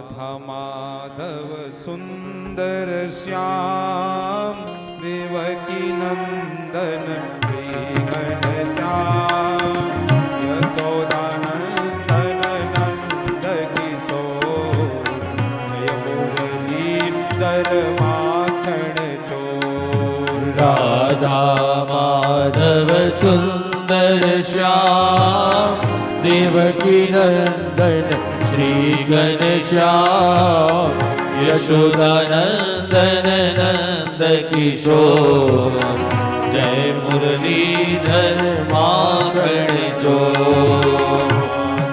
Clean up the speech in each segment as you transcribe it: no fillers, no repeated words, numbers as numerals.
राधा माधव सुंदर श्याम देवकी नंदन श्री घनश्याम यशोदानंदन नंद किशोर जय मुरलीधर माखन चोर। राधा माधव सुंदर श्याम देवकी नंदन श्री घनश्याम यशोदानंदन नंद किशोर जय मुरलीधर माखन चोर।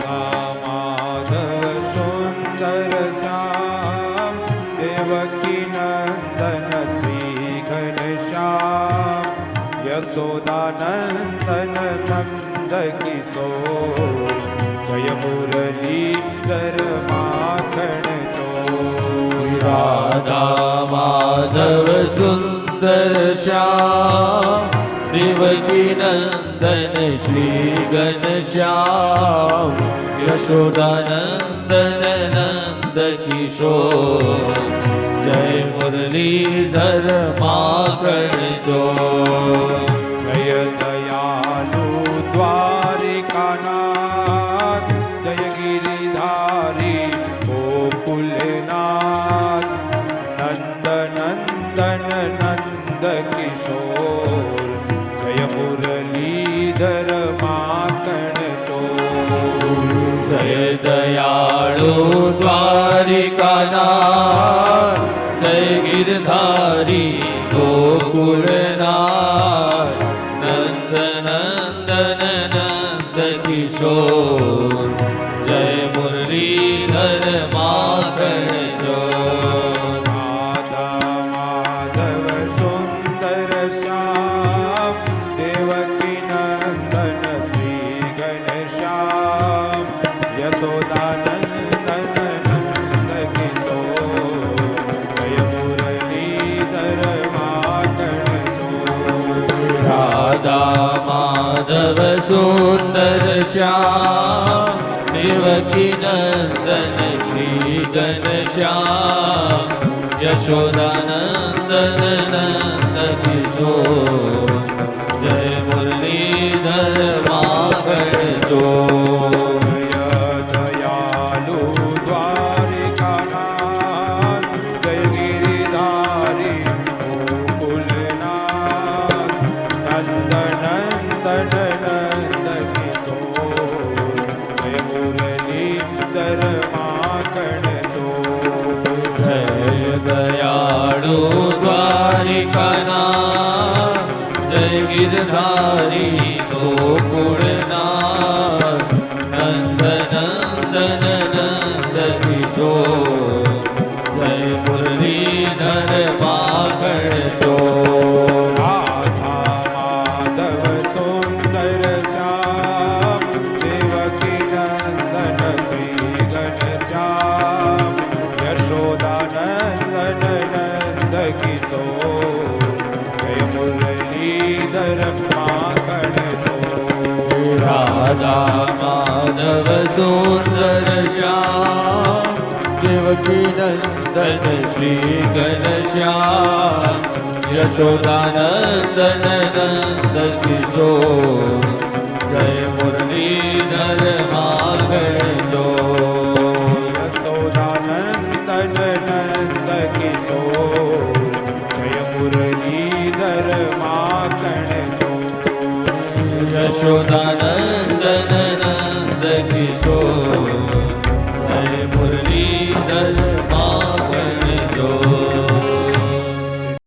राधा माधव सुंदर श्याम देवकी नंदन श्री घनश्याम यशोदानंदन नंद किशोर जय मुरलीधर माखन चोर। राधा माधव सुंदर श्याम देवकी नंदन श्री घनश्याम यशोदानंदन नंद किशोर जय मुरलीधर माखन चोर। जय दयालु द्वारिकानाथ जय गिरिधारी गोकुलनाथ नंद नंदन नंद किशोर जय मुरलीधर माखन चोर। जय दयालु द्वारिकानाथ जय गिरधारी गोकुलनाथ नंद नंदन नंद किशोर जय मुरलीधर माखन चोर। राधा माधव सुंदर श्याम देवकी नंदन श्री घनश्याम यशोदानंदन नंद किशोर जय मुरलीधर माखन चोर। राधा माधव सुंदर श्याम देवकी नंदन श्री घनश्याम यशोदानंदन नंद किशोर जय मुरलीधर माखन चोर। जय दयालु द्वारिकानाथ जय गिरिधारी गोकुलनाथ नंद नंदन नंद किशोर जय मुरलीधर माखन चोर। जय दयालु द्वारिकानाथ जय गिरधारी गोकुलनाथ नंद नंदन नंद किशोर जय मुरलीधर माखन चोर। राधा माधव सुंदर श्याम देवकी नंदन श्री घनश्याम यशोदानंदन नंद किशोर जय मुरलीधर माखन चोर। राधा माधव सुंदर श्याम देवकी नंदन श्री घनश्याम यशोदानंदन नंद किशोर जय मुरलीधर माखन चोर। यशोदानंदन नंद किशोर जय मुरलीधर माखन चोर। यशोदा